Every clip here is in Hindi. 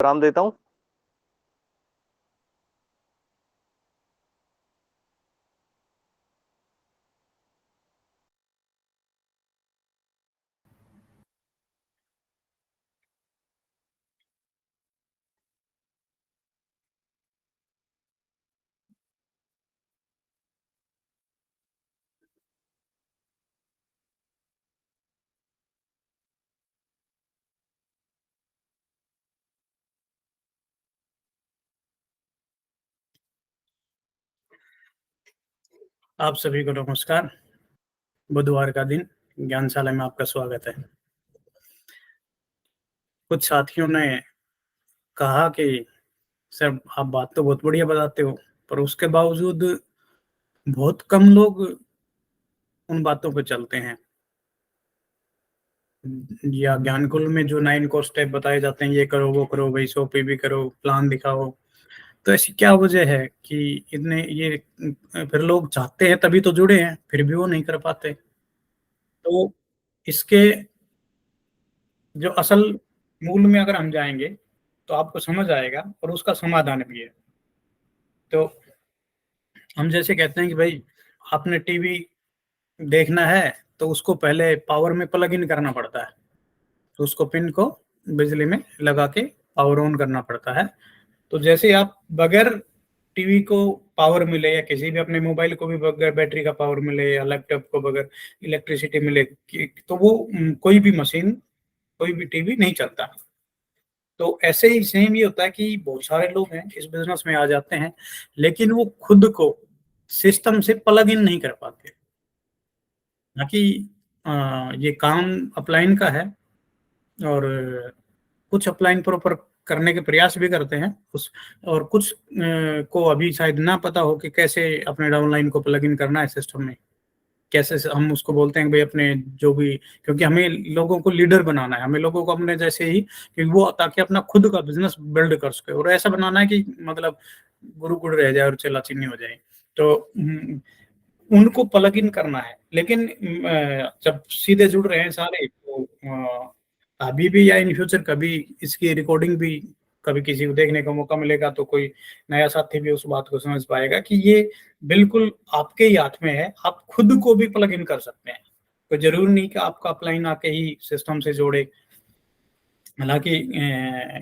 आराम देता हूँ। आप सभी को नमस्कार। बुधवार का दिन ज्ञानशाला में आपका स्वागत है। कुछ साथियों ने कहा कि सर आप बात तो बहुत बढ़िया बताते हो, पर उसके बावजूद बहुत कम लोग उन बातों पे चलते हैं। या ज्ञानकुल में जो 9 कोर्स स्टेप बताए जाते हैं, ये करो वो करो, भाई 100 पीवी करो, प्लान दिखाओ, तो ऐसी क्या वजह है कि इतने ये फिर लोग चाहते हैं तभी तो जुड़े हैं, फिर भी वो नहीं कर पाते। तो इसके जो असल मूल में अगर हम जाएंगे तो आपको समझ आएगा और उसका समाधान भी है। तो हम जैसे कहते हैं कि भाई आपने टीवी देखना है तो उसको पहले पावर में प्लग इन करना पड़ता है, तो उसको पिन को बिजली में लगा के पावर ऑन करना पड़ता है। तो जैसे आप बगैर टीवी को पावर मिले या किसी भी अपने मोबाइल को भी बगैर बैटरी का पावर मिले या लैपटॉप को बगैर इलेक्ट्रिसिटी मिले तो वो कोई भी मशीन, कोई भी टीवी नहीं चलता। तो ऐसे ही सेम ये होता है कि बहुत सारे लोग हैं इस बिजनेस में आ जाते हैं, लेकिन वो खुद को सिस्टम से प्लग इन नहीं कर पाते। बाकी ये काम अपलाइन का है और कुछ अपलाइन प्रॉपर करने के प्रयास भी करते हैं उस, और कुछ को अभी शायद ना पता हो कि कैसे अपने डाउनलाइन को प्लग इन करना है सिस्टम में। कैसे हम उसको बोलते हैं भाई अपने जो भी, क्योंकि हमें लोगों को लीडर बनाना है, हमें लोगों को अपने जैसे ही कि वो ताकि अपना खुद का बिजनेस बिल्ड कर सके, और ऐसा बनाना है कि मतलब गुरु रह जाए और चला चीनी हो जाए। तो उनको प्लग इन करना है। लेकिन जब सीधे जुड़ रहे हैं सारे तो अभी भी या इन फ्यूचर कभी इसकी रिकॉर्डिंग भी कभी किसी को देखने का मौका मिलेगा तो कोई नया साथी भी उस बात को समझ पाएगा कि ये बिल्कुल आपके ही हाथ में है। आप खुद को भी प्लग इन कर सकते हैं, तो जरूरी नहीं कि आपका अपलाइन आके ही सिस्टम से जोड़े। हालांकि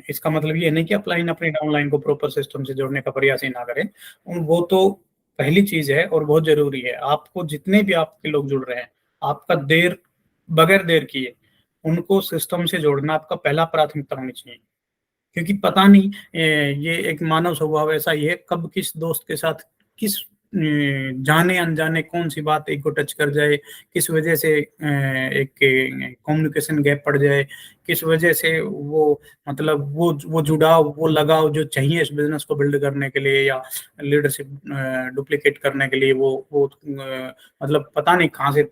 इसका मतलब ये नहीं कि अपलाइन अपनी डाउनलाइन को प्रॉपर सिस्टम से जोड़ने का प्रयास ही ना करें। वो तो पहली चीज है और बहुत जरूरी है। आपको जितने भी आपके लोग जुड़ रहे हैं, आपका बगैर देर किए उनको सिस्टम से जोड़ना आपका पहला प्राथमिकता होनी चाहिए। क्योंकि पता नहीं ये एक मानव स्वभाव ऐसा ही है, कब किस दोस्त के साथ किस जाने अनजाने कौन सी बात एक को टच कर जाए, किस वजह से एक कम्युनिकेशन गैप पड़ जाए, किस वजह से वो मतलब वो जुड़ाव वो लगाव जो चाहिए इस बिजनेस को बिल्ड करने के लिए या लीडरशिप डुप्लीकेट करने के लिए वो मतलब पता नहीं कहाँ से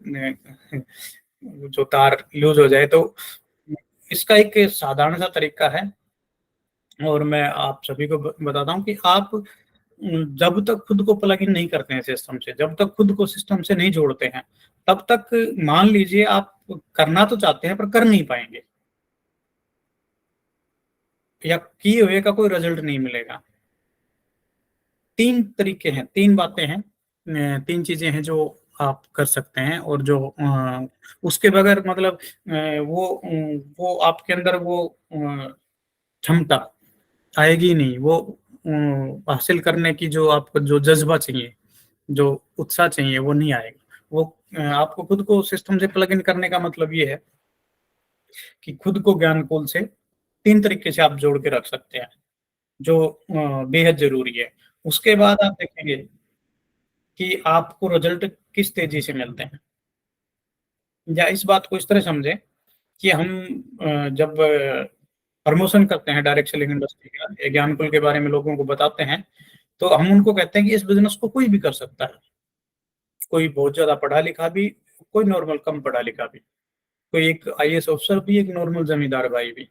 जो तार लूज हो जाए। तो इसका एक साधारण सा तरीका है और मैं आप सभी को बताता हूँ कि आप जब तक खुद को प्लग इन नहीं करते हैं सिस्टम से, जब तक खुद को सिस्टम से नहीं जोड़ते हैं, तब तक मान लीजिए आप करना तो चाहते हैं पर कर नहीं पाएंगे या किए हुए का कोई रिजल्ट नहीं मिलेगा। 3 तरीके हैं, 3 बातें हैं, 3 चीजें हैं जो आप कर सकते हैं और जो उसके बगैर मतलब वो आपके अंदर वो क्षमता आएगी नहीं, वो हासिल करने की जो आपको जो जज्बा चाहिए, जो उत्साह चाहिए, वो नहीं आएगा। वो आपको खुद को सिस्टम से प्लग इन करने का मतलब ये है कि खुद को ज्ञानकुल से 3 तरीके से आप जोड़ के रख सकते हैं, जो बेहद जरूरी है। उसके बाद आप देखेंगे कि आपको रिजल्ट किस तेजी से मिलते हैं। या इस बात को इस तरह समझें कि हम जब प्रमोशन करते हैं डायरेक्ट सेलिंग इंडस्ट्री का, ज्ञानकुल के बारे में लोगों को बताते हैं, तो हम उनको कहते हैं कि इस बिजनेस को कोई भी कर सकता है। कोई बहुत ज्यादा पढ़ा लिखा भी, कोई नॉर्मल कम पढ़ा लिखा भी, कोई एक आईएएस अफसर भी, एक नॉर्मल जमींदार भाई भी,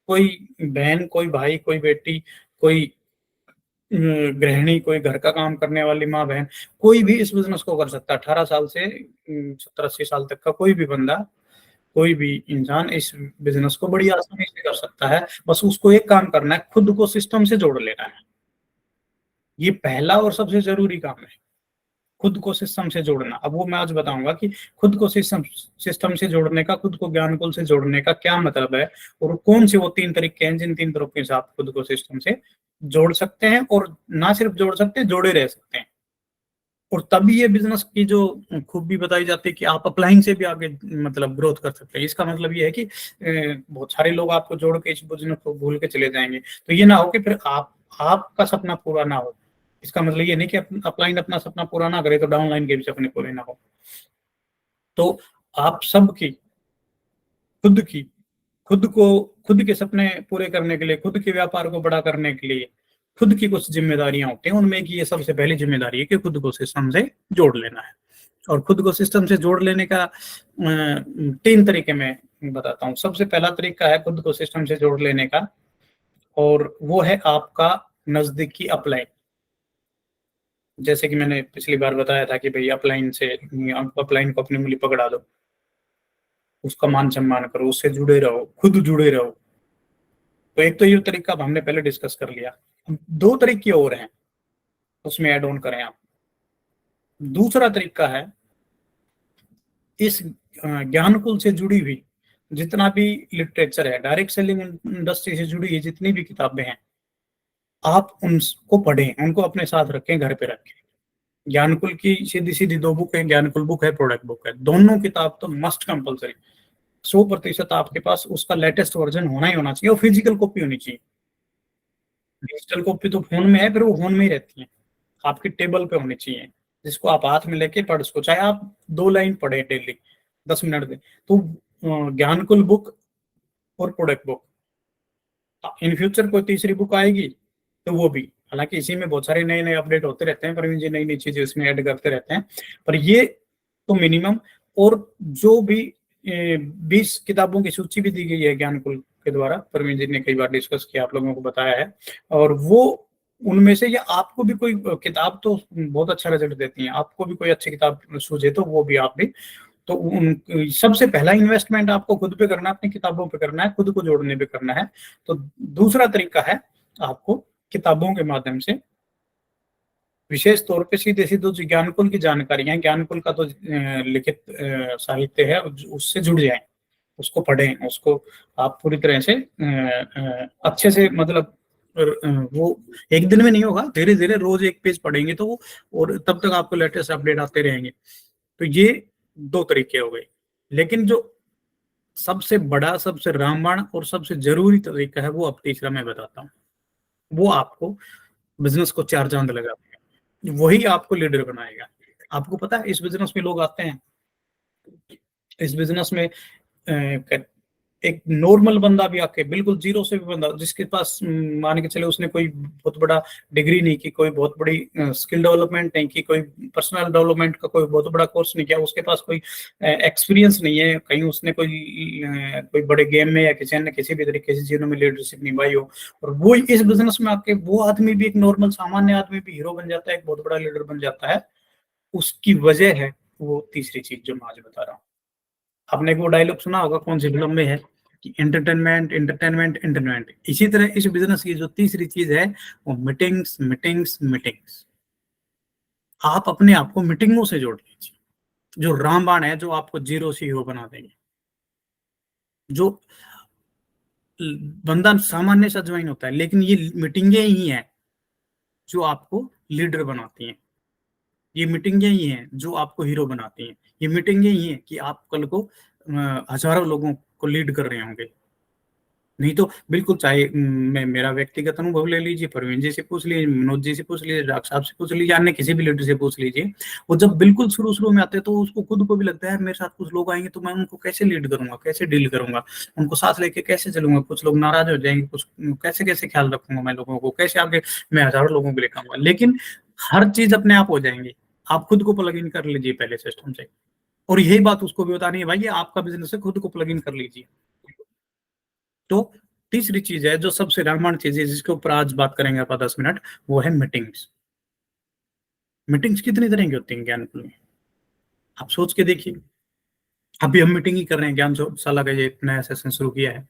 कोई बहन, कोई भाई, कोई बेटी, कोई गृहिणी, कोई घर का काम करने वाली माँ बहन, कोई भी इस बिजनेस को कर सकता है। 18 साल से 70-80 साल तक का कोई भी बंदा कोई भी इंसान इस बिजनेस को बड़ी आसानी से कर सकता है। बस उसको एक काम करना है, खुद को सिस्टम से जोड़ लेना है। ये पहला और सबसे जरूरी काम है, खुद को सिस्टम से जोड़ना। अब वो मैं आज बताऊंगा कि खुद को सिस्टम सिस्टम से जोड़ने का, खुद को ज्ञानकुल से जोड़ने का क्या मतलब है, और कौन से वो 3 तरीके हैं जिन 3 तरीके से आप खुद को सिस्टम से जोड़ सकते हैं, और ना सिर्फ जोड़ सकते हैं, जोड़े रह सकते हैं। और तभी ये बिजनेस की जो खूबी बताई जाती है कि आप अपलाइन से भी आगे मतलब ग्रोथ कर सकते हैं। इसका मतलब ये है कि बहुत सारे लोग आपको जोड़ के इस बिजनेस को भूल के चले जाएंगे, तो ये ना हो कि फिर आपका सपना पूरा ना हो। इसका मतलब ये नहीं कि अपलाइन अपना सपना पूरा ना करे तो डाउनलाइन के भी सपने पूरे ना हो। तो आप सबकी खुद की खुद को खुद के सपने पूरे करने के लिए, खुद के व्यापार को बड़ा करने के लिए खुद की कुछ जिम्मेदारियां होती हैं। उनमें की ये सबसे पहली जिम्मेदारी है कि खुद को सिस्टम से जोड़ लेना है। और खुद को सिस्टम से जोड़ लेने का 3 तरीके मैं बताता हूँ। सबसे पहला तरीका है खुद को सिस्टम से जोड़ लेने का, और वो है आपका नजदीकी अपलाइन। जैसे कि मैंने पिछली बार बताया था कि भाई अपलाइन से, अपलाइन को अपनी उंगली पकड़ा दो, उसका मान सम्मान करो, उससे जुड़े रहो, खुद जुड़े रहो। तो एक तो ये तरीका अब हमने पहले डिस्कस कर लिया। 2 तरीके और हैं, उसमें ऐड ऑन करें आप। दूसरा तरीका है, इस ज्ञानकुल से जुड़ी हुई जितना भी लिटरेचर है, डायरेक्ट सेलिंग इंडस्ट्री से जुड़ी हुई जितनी भी किताबें हैं, आप उनको पढ़ें, उनको अपने साथ रखें, घर पे रखें। ज्ञानकुल की सीधी सीधी 2 बुक है, ज्ञानकुल बुक है, प्रोडक्ट बुक है। दोनों किताब तो मस्ट कंपलसरी, 100% आपके पास उसका लेटेस्ट वर्जन होना ही होना चाहिए, और फिजिकल कॉपी होनी चाहिए। डिजिटल कॉपी तो फोन में है, फिर वो फोन में ही रहती है, आपकी टेबल पे होनी चाहिए, जिसको आप हाथ में लेके पढ़ सको। चाहे आप 2 लाइन पढ़े डेली, 10 मिनट में। तो ज्ञानकुल बुक और प्रोडक्ट बुक, इन फ्यूचर कोई तीसरी बुक आएगी तो वो भी, हालांकि इसी में बहुत सारे नए नए अपडेट होते रहते हैं, प्रवीण जी नई नई चीजें इसमें ऐड करते रहते हैं, पर ये तो मिनिमम। और जो भी 20 किताबों की सूची भी दी गई है ज्ञानकुल के द्वारा, प्रवीण जी ने कई बार डिस्कस किया, आप लोगों को बताया है। और वो उनमें से, या आपको भी कोई किताब तो बहुत अच्छा रिजल्ट देती है, आपको भी कोई अच्छी किताब सूझे तो वो भी आप भी, तो सबसे पहला इन्वेस्टमेंट आपको खुद पे करना है, अपनी किताबों पे करना है, खुद को जोड़ने पे करना है। तो दूसरा तरीका है, आपको किताबों के माध्यम से, विशेष तौर पे सीधे सीधे जो ज्ञानकुल की जानकारी है, ज्ञानकुल का तो लिखित साहित्य है, उससे जुड़ जाए, उसको पढ़ें, उसको आप पूरी तरह से अच्छे से, मतलब वो एक दिन में नहीं होगा, धीरे धीरे रोज एक पेज पढ़ेंगे तो वो, और तब तक आपको लेटेस्ट अपडेट आते रहेंगे। तो ये 2 तरीके हो गए। लेकिन जो सबसे बड़ा, सबसे रामबाण और सबसे जरूरी तरीका है, वो अब तीसरा मैं बताता हूँ। वो आपको बिजनेस को 4 चांद लगा देगा, वही आपको लीडर बनाएगा। आपको पता है, इस बिजनेस में लोग आते हैं, इस बिजनेस में एक नॉर्मल बंदा भी आके, बिल्कुल जीरो से भी बंदा, जिसके पास मान के चले उसने कोई बहुत बड़ा डिग्री नहीं की, कोई बहुत बड़ी स्किल डेवलपमेंट नहीं की, कोई पर्सनल डेवलपमेंट का कोई बहुत बड़ा कोर्स नहीं किया, उसके पास कोई एक्सपीरियंस नहीं है, कहीं उसने कोई बड़े गेम में या किसी ने किसी भी तरीके से जीवन में लीडरशिप निभाई हो, और वो इस बिजनेस में आके वो आदमी भी, एक नॉर्मल सामान्य आदमी भी हीरो बन जाता है, एक बहुत बड़ा लीडर बन जाता है। उसकी वजह है वो तीसरी चीज जो मैं आज बता रहा हूँ। आपने एक वो डायलॉग सुना होगा, कौन सी फिल्म में है, कि एंटरटेनमेंट एंटरटेनमेंट एंटरटेनमेंट। इसी तरह इस बिजनेस की जो तीसरी चीज है, वो मीटिंग्स मीटिंग्स मीटिंग्स। आप अपने आप को मीटिंगों से जोड़ लीजिए, जो रामबाण है, जो आपको जीरो से हीरो बना देंगे। जो बंदा सामान्य सा ज्वाइन होता है, लेकिन ये मीटिंगें ही हैं जो आपको लीडर बनाती हैं। ये मीटिंगें ही हैं जो आपको हीरो बनाती हैं। ये मीटिंगें ही हैं कि आप कल को हजारों लोगों को लीड कर रहे होंगे। नहीं तो बिल्कुल, चाहे मैं मेरा व्यक्तिगत अनुभव ले लीजिए, परवीन जी से पूछ लीजिए, मनोज जी से पूछ लीजिए, डॉक्टर साहब से पूछ लीजिए, अन्य किसी भी लीडर से पूछ लीजिए। वो जब बिल्कुल शुरू शुरू में आते हैं तो उसको खुद को भी लगता है, मेरे साथ कुछ लोग आएंगे तो मैं उनको कैसे लीड करूंगा, कैसे डील करूंगा, उनको साथ लेके कैसे चलूंगा, कुछ लोग नाराज हो जाएंगे, कुछ कैसे कैसे ख्याल रखूंगा मैं लोगों को, कैसे आगे मैं हजारों लोगों को लेकर आऊंगा। लेकिन हर चीज अपने आप हो जाएंगी, आप खुद को प्लग इन कर लीजिए पहले सिस्टम से। और यही बात उसको भी बतानी है, भाई ये आपका बिजनेस है, खुद को प्लग इन कर लीजिए। तो तीसरी चीज है, जो सबसे रामायण चीज है, जिसके ऊपर आज बात करेंगे आप 10 मिनट, वो है मीटिंग्स। मीटिंग्स कितनी तरह की होती हैं ज्ञानकुल में, आप सोच के देखिए। अभी हम मीटिंग ही कर रहे हैं, ज्ञानशाला का ये नया सेशन शुरू किया है।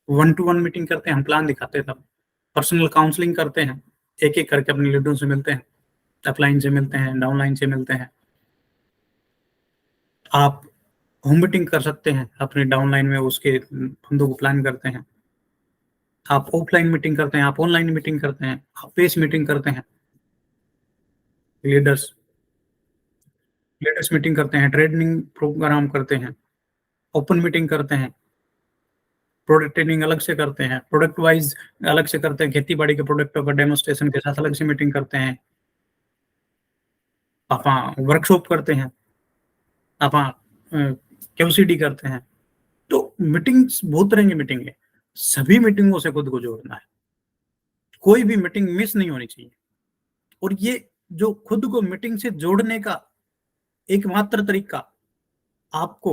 1-to-1 मीटिंग करते हैं, हम प्लान दिखाते हैं, तब पर्सनल काउंसलिंग करते हैं, एक एक करके अपने लीडरों से मिलते हैं, अपलाइन से मिलते हैं, डाउनलाइन से मिलते हैं। आप होम मीटिंग कर सकते हैं अपने डाउनलाइन में, उसके फंडों को प्लान करते हैं। आप ऑफलाइन मीटिंग करते हैं, आप ऑनलाइन मीटिंग करते हैं, आप पेस मीटिंग करते हैं, लीडर्स लीडर्स मीटिंग करते हैं, ट्रेनिंग प्रोग्राम करते हैं, ओपन मीटिंग करते हैं, प्रोडक्ट ट्रेनिंग अलग से करते हैं, प्रोडक्ट वाइज अलग से करते हैं, खेती बाड़ी के प्रोडक्टों का डेमोस्ट्रेशन के साथ अलग से मीटिंग करते हैं, आप वर्कशॉप करते हैं, आप क्यूसीडी करते हैं। तो मीटिंग्स बहुत तरह की मीटिंग है, सभी मीटिंगों से खुद को जोड़ना है, कोई भी मीटिंग मिस नहीं होनी चाहिए। और ये जो खुद को मीटिंग से जोड़ने का एकमात्र तरीका आपको,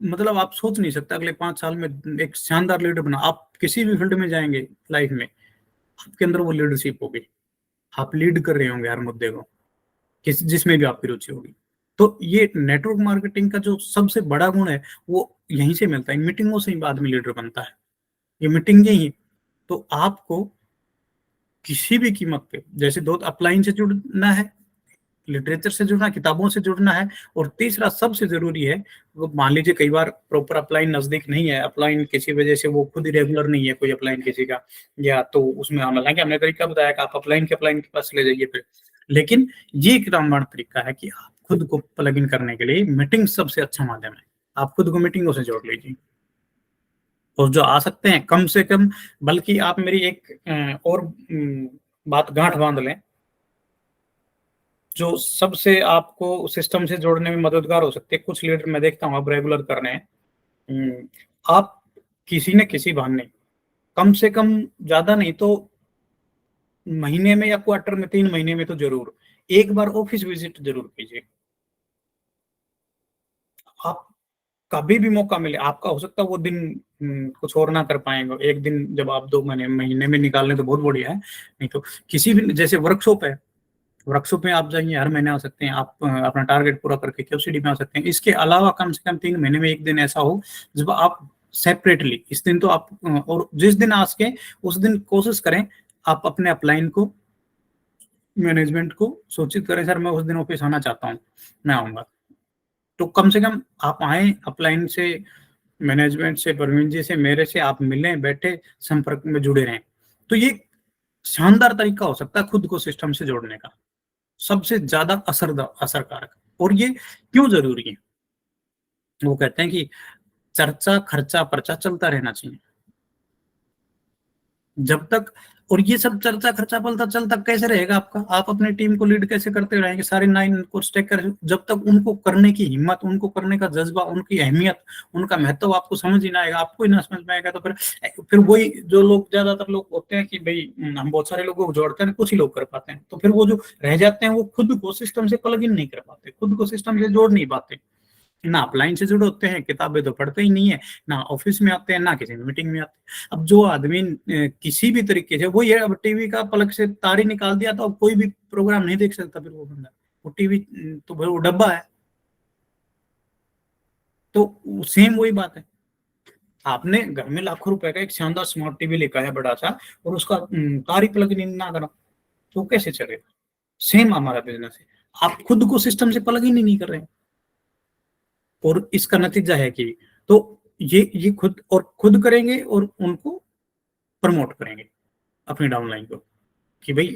मतलब आप सोच नहीं सकते अगले 5 साल में एक शानदार लीडर बना। आप किसी भी फील्ड में जाएंगे लाइफ में, आपके अंदर वो लीडरशिप होगी, आप लीड कर रहे होंगे हर मुद्दे को, जिसमें भी आपकी रुचि होगी। तो ये नेटवर्क मार्केटिंग का जो सबसे बड़ा गुण है वो यहीं से मिलता है, मीटिंगों से ही आदमी लीडर बनता है, ये मीटिंग ही। तो आपको किसी भी कीमत पे, जैसे दो, अपलाइन से जुड़ना है, लिटरेचर से जुड़ना, किताबों से जुड़ना है, और तीसरा सबसे जरूरी है, वो मान लीजिए कई बार प्रॉपर अपलाइन नजदीक नहीं है, अपलाइन किसी वजह से वो खुद ही रेगुलर नहीं है कोई अपलाइन किसी का, या तो उसमें हालांकि हमने तरीका बताया कि आप अपलाइन के पास ले जाइए फिर, लेकिन ये एक रामबाण तरीका है कि आप खुद को प्लग इन करने के लिए मीटिंग सबसे अच्छा माध्यम है। आप खुद को मीटिंगों से जोड़ लीजिए, और जो आ सकते हैं कम से कम, बल्कि आप मेरी एक और बात गांठ बांध लें, जो सबसे आपको सिस्टम से जोड़ने में मददगार हो सकती है। कुछ लीडर मैं देखता हूँ आप रेगुलर कर रहे हैं, आप किसी न किसी बहाने, कम से कम ज्यादा नहीं तो महीने में या क्वार्टर में, 3 महीने में तो जरूर एक बार ऑफिस विजिट जरूर कीजिए। आप कभी भी मौका मिले, आपका हो सकता है वो दिन कुछ और ना कर पाएंगे, एक दिन जब आप 2 महीने महीने में निकाल लें तो बहुत बढ़िया है, नहीं तो किसी भी, जैसे वर्कशॉप है, वर्कशॉप में आप जाइए, हर महीने आ सकते हैं, आप अपना टारगेट पूरा करके क्यूसीडी में आ सकते हैं। इसके अलावा कम से कम 3 महीने में एक दिन ऐसा हो जब आप सेपरेटली, इस दिन तो आप, और जिस दिन आ सके उस दिन कोशिश करें आप अपने अपलाइन को, मैनेजमेंट को सूचित करें, सर मैं उस दिन ऑफिस आना चाहता हूँ, मैं आऊंगा। तो कम से कम आप आए अपलाइन से, मैनेजमेंट से, परवीन जी से, मेरे से, आप मिलें, बैठे, संपर्क में जुड़े रहें। तो ये शानदार तरीका हो सकता है खुद को सिस्टम से जोड़ने का, सबसे ज्यादा असरकारक। और ये क्यों जरूरी है, वो कहते हैं कि चर्चा खर्चा पर्चा चलता रहना चाहिए जब तक, और ये सब चर्चा खर्चा पलता चलता कैसे रहेगा आपका, आप अपनी टीम को लीड कैसे करते रहेंगे, सारे 9 कोर्स टेक कर, जब तक उनको करने की हिम्मत, उनको करने का जज्बा, उनकी अहमियत, उनका महत्व आपको समझ ही ना आएगा, आपको ही ना समझ में आएगा, तो फिर वही जो लोग, ज्यादातर लोग होते हैं कि भाई हम बहुत सारे लोगों को जोड़ते हैं, कुछ ही लोग कर पाते हैं, तो फिर वो जो रह जाते हैं वो खुद को सिस्टम से प्लग इन नहीं कर पाते, खुद को सिस्टम से जोड़ नहीं पाते, ना अपलाइन से जुड़े होते हैं, किताबें तो पढ़ते ही नहीं है, ना ऑफिस में आते हैं, ना किसी मीटिंग में आते हैं। अब जो आदमी किसी भी तरीके से, वो ये, अब टीवी का पलक से तार ही निकाल दिया तो अब कोई भी प्रोग्राम नहीं देख सकता, फिर वो बंदा, वो टीवी तो भाई वो डब्बा है। तो सेम वही बात है, आपने घर में लाखों रुपए का एक शानदार स्मार्ट टीवी लेकर है बड़ा सा, और उसका तार ही प्लग इन ना करा तो कैसे चलेगा। सेम हमारा बिजनेस है, आप खुद को सिस्टम से प्लग इन ही नहीं कर रहे हैं, और इसका नतीजा है कि, तो ये खुद और खुद करेंगे और उनको प्रमोट करेंगे अपनी डाउनलाइन को, कि भाई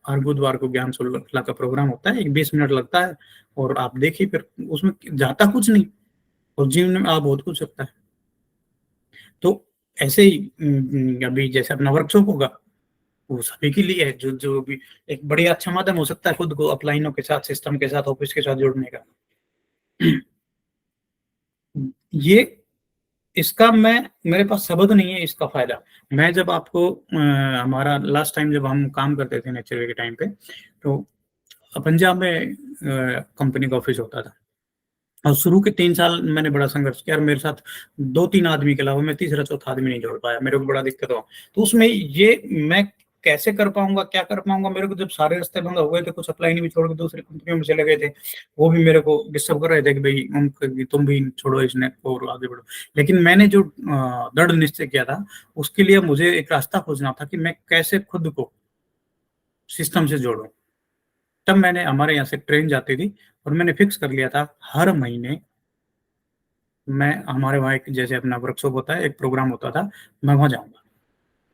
हर बुधवार को ज्ञान श्रृंखला का प्रोग्राम होता है, एक 20 मिनट लगता है, और आप देखिए फिर उसमें जाता कुछ नहीं, और जीवन में आप बहुत कुछ सकता है। तो ऐसे ही अभी जैसे अपना वर्कशॉप होगा, वो सभी के लिए है, जो जो भी एक बड़ी अच्छा माध्यम हो सकता है खुद को अपलाइनों के साथ, सिस्टम के साथ, ऑफिस के साथ जोड़ने का। ये इसका मैं, मेरे पास शब्द नहीं है इसका फायदा। मैं जब आपको हमारा लास्ट टाइम जब हम काम करते थे नेचर के टाइम पे, तो पंजाब में कंपनी का ऑफिस होता था, और शुरू के 3 साल मैंने बड़ा संघर्ष किया, और मेरे साथ 2-3 आदमी के अलावा मैं तीसरा चौथा आदमी नहीं जोड़ पाया, मेरे को बड़ा दिक्कत हुआ। तो उसमें ये मैं कैसे कर पाऊंगा, क्या कर पाऊंगा। मेरे को जब सारे रास्ते बंद हो गए थे, कुछ अप्लाई नहीं भी छोड़ के दूसरी कंपनियों में चले गए थे, वो भी मेरे को डिस्टर्ब कर रहे थे कि भाई तुम भी छोड़ो इसने और आगे बढ़ो। लेकिन मैंने जो दृढ़ निश्चय किया था, उसके लिए मुझे एक रास्ता खोजना था कि मैं कैसे खुद को सिस्टम से जोड़ूं। तब मैंने, हमारे यहाँ से ट्रेन जाती थी और मैंने फिक्स कर लिया था हर महीने मैं, हमारे वहाँ एक जैसे अपना वर्कशॉप होता है, एक प्रोग्राम होता था, मैं वहां जाऊंगा,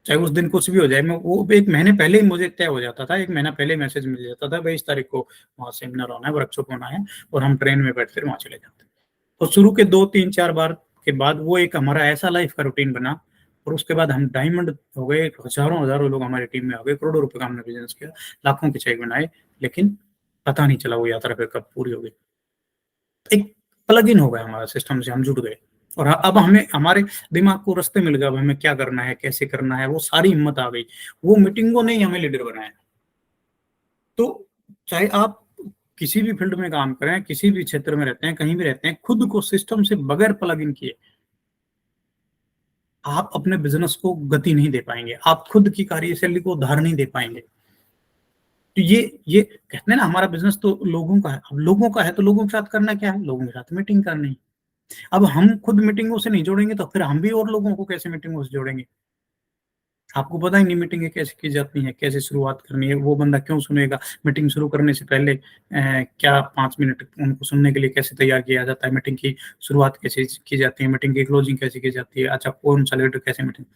चाहे उस दिन कुछ भी हो जाए। मैं वो एक महीने पहले ही मुझे तय हो जाता था, एक महीना पहले मैसेज मिल जाता था, भाई इस तारीख को वहाँ सेमिनार होना है, वर्कशॉप होना है, और हम ट्रेन में बैठ कर वहां चले जाते। तो शुरू के 2 3 4 बार के बाद वो एक हमारा ऐसा लाइफ का रूटीन बना, और उसके बाद हम डायमंड हो गए, हजारों हजारों लोग हमारी टीम में आ गए, करोड़ों रुपए का हमने बिजनेस किया, लाखों के चेक बनाए, लेकिन पता नहीं चला वो यात्रा फिर कब पूरी हो गई। एक प्लग इन हो गया हमारा सिस्टम से, हम जुड़ गए, और अब हमें, हमारे दिमाग को रास्ते मिल गया, अब हमें क्या करना है, कैसे करना है, वो सारी हिम्मत आ गई। वो मीटिंगों ने ही हमें लीडर बनाया। तो चाहे आप किसी भी फील्ड में काम करें, किसी भी क्षेत्र में रहते हैं, कहीं भी रहते हैं, खुद को सिस्टम से बगैर प्लग इन किए आप अपने बिजनेस को गति नहीं दे पाएंगे, आप खुद की कार्यशैली को उधार नहीं दे पाएंगे। तो ये कहते हैं ना, हमारा बिजनेस तो लोगों का है। अब लोगों का है तो लोगों के साथ करना क्या है, लोगों के साथ मीटिंग करनी है। अब हम खुद मीटिंगों से नहीं जोड़ेंगे तो फिर हम भी और लोगों को कैसे मीटिंगों से जोड़ेंगे। आपको पता ही नहीं मीटिंगें कैसे की जाती हैं, कैसे शुरुआत करनी है, वो बंदा क्यों सुनेगा। मीटिंग शुरू करने से पहले क्या 5 मिनट उनको सुनने के लिए कैसे तैयार किया जाता है, मीटिंग की शुरुआत कैसे की जाती है, मीटिंग की क्लोजिंग कैसे की जाती है, अच्छा कौन सा लीडर कैसे मीटिंग।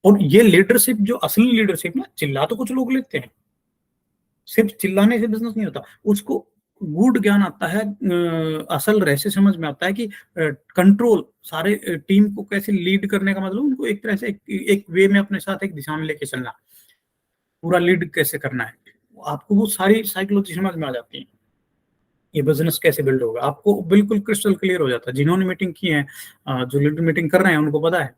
और ये लीडरशिप, जो असली लीडरशिप ना, चिल्ला तो कुछ लोग लेते हैं, सिर्फ चिल्लाने से बिजनेस नहीं होता। उसको गूढ़ ज्ञान आता है, असल रहस्य समझ में आता है कि कंट्रोल, सारे टीम को कैसे लीड करने का मतलब, उनको एक तरह से एक वे में अपने साथ एक दिशा में लेके चलना, पूरा लीड कैसे करना है, आपको वो सारी साइकोलॉजी समझ में आ जाती है। ये बिजनेस कैसे बिल्ड होगा आपको बिल्कुल क्रिस्टल क्लियर हो जाता है। जिन्होंने मीटिंग की है, जो लीडर मीटिंग कर रहे हैं, उनको पता है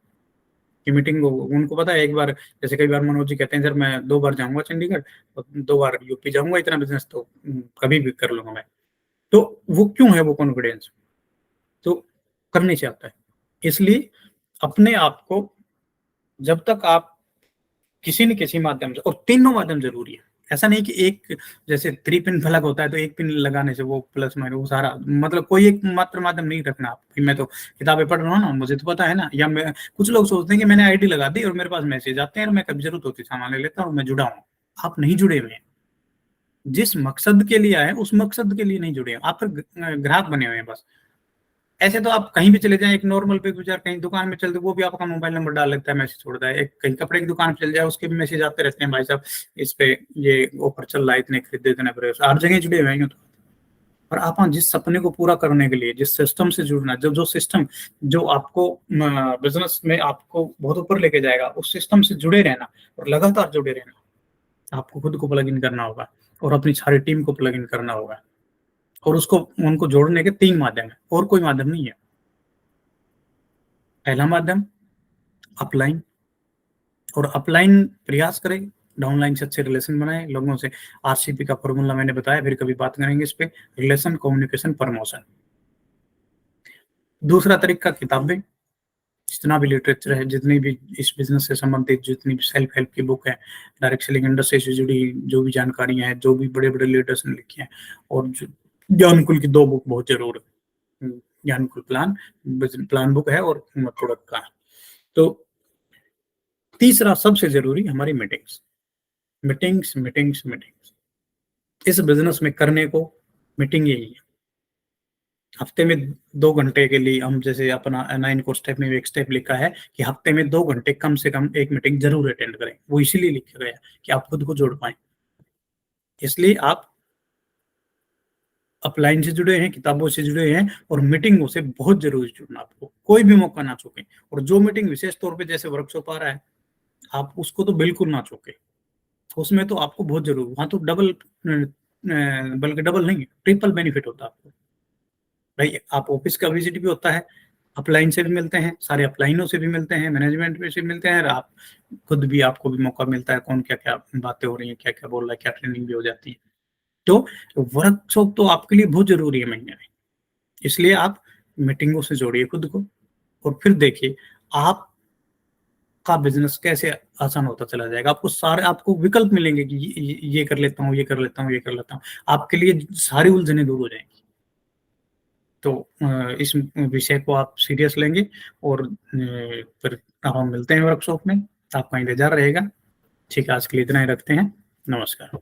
कि मीटिंग, उनको पता है। एक बार, जैसे कई बार मनोज जी कहते हैं, सर मैं 2 बार जाऊंगा चंडीगढ़ और 2 बार यूपी जाऊंगा, इतना बिजनेस तो कभी भी कर लूंगा मैं। तो वो क्यों है वो कॉन्फिडेंस, तो करने से आता है। इसलिए अपने आप को, जब तक आप किसी न किसी माध्यम से, और तीनों माध्यम जरूरी है, ऐसा नहीं कि एक, जैसे 3 पिन फलक होता है तो एक पिन लगाने से वो प्लस माइनस वो सारा, मतलब कोई एक मात्र माध्यम नहीं रखना आप कि मैं तो किताबें पढ़ रहा हूँ ना, मुझे तो पता है ना। या मैं, कुछ लोग सोचते हैं कि मैंने आईडी लगा दी और मेरे पास मैसेज आते हैं और मैं कभी जरूरत होती सामान ले लेता हूँ, मैं जुड़ा हूँ। आप नहीं जुड़े हुए हैं, जिस मकसद के लिए आए उस मकसद के लिए नहीं जुड़े हैं आप, फिर ग्राहक बने हुए हैं बस। ऐसे तो आप कहीं भी चले जाएं, एक नॉर्मल पे गुजार, कहीं दुकान में चलते, वो भी आपका मोबाइल नंबर डाल लेता है, मैसेज छोड़ता है। एक कहीं कपड़े की दुकान पे चल जाए, उसके भी मैसेज आते रहते हैं, भाई साहब इस पे ये ऑफर चल रहा है, इतने खरीदे, इतने हर जगह जुड़े हुए हैं। तो और आप जिस सपने को पूरा करने के लिए जिस सिस्टम से जुड़ना, जब जो सिस्टम जो आपको बिजनेस में आपको बहुत ऊपर लेके जाएगा, उस सिस्टम से जुड़े रहना और लगातार जुड़े रहना। आपको खुद को प्लग इन करना होगा और अपनी सारी टीम को प्लग इन करना होगा, और उसको, उनको जोड़ने के 3 माध्यम है, और कोई माध्यम नहीं है। पहला माध्यम अपलाइन, और अपलाइन प्रयास करें, डाउनलाइन से अच्छे रिलेशन बनाए लोगों से। आरसीपी का फॉर्मूला मैंने बताया, फिर कभी बात करेंगे इस पे, रिलेशन, कम्युनिकेशन, प्रमोशन। दूसरा तरीका, किताबें, जितना भी लिटरेचर है, जितनी भी इस बिजनेस से संबंधित जितनी भी सेल्फ हेल्प की बुक है, डायरेक्ट सेलिंग इंडस्ट्री से जुड़ी जो भी जानकारियां हैं, जो भी बड़े बड़े लीडर्स ने लिखी हैं, और ज्ञानकुल की 2 बुक बहुत जरूर, ज्ञानकुल प्लान, प्लान बुक है, और प्रोडक्ट का। तो तीसरा सबसे जरूरी, हमारी मीटिंग्स, मीटिंग्स मीटिंग्स मीटिंग्स। इस बिजनेस में करने को मीटिंग यही है। हफ्ते में 2 घंटे के लिए, हम जैसे अपना 9 कोर्स स्टेप में एक स्टेप लिखा है कि हफ्ते में 2 घंटे कम से कम एक मीटिंग जरूर अटेंड करें। वो इसीलिए लिखा गया कि आप खुद को जोड़ पाए। इसलिए आप अपलाइन से जुड़े हैं, किताबों से जुड़े हैं, और मीटिंगों से बहुत जरूरी जुड़ना। आपको कोई भी मौका ना चूकें, और जो मीटिंग विशेष तौर पे जैसे वर्कशॉप आ रहा है, आप उसको तो बिल्कुल ना चूकें। उसमें तो आपको बहुत जरूरी, वहां तो डबल, बल्कि डबल नहीं, ट्रिपल बेनिफिट होता है आपको। भाई आप ऑफिस का विजिट भी होता है, अपलाइन से भी मिलते हैं, सारे अपलाइनों से भी मिलते हैं, मैनेजमेंट में से मिलते हैं, और आप खुद भी, आपको भी मौका मिलता है, कौन क्या क्या बातें हो रही है, क्या क्या बोल रहा है, क्या ट्रेनिंग भी हो जाती है। तो वर्कशॉप तो आपके लिए बहुत जरूरी है महीने में। इसलिए आप मीटिंगों से जोड़िए खुद को, और फिर देखिए आप आपका बिजनेस कैसे आसान होता चला जाएगा। आपको विकल्प मिलेंगे कि ये कर लेता हूँ, ये कर लेता हूँ, ये कर लेता हूँ। आपके लिए सारी उलझने दूर हो जाएंगी। तो इस विषय को आप सीरियस लेंगे, और फिर हम मिलते हैं वर्कशॉप में। आपका इंतजार रहेगा। ठीक है, आज के लिए इतना ही रखते हैं। नमस्कार।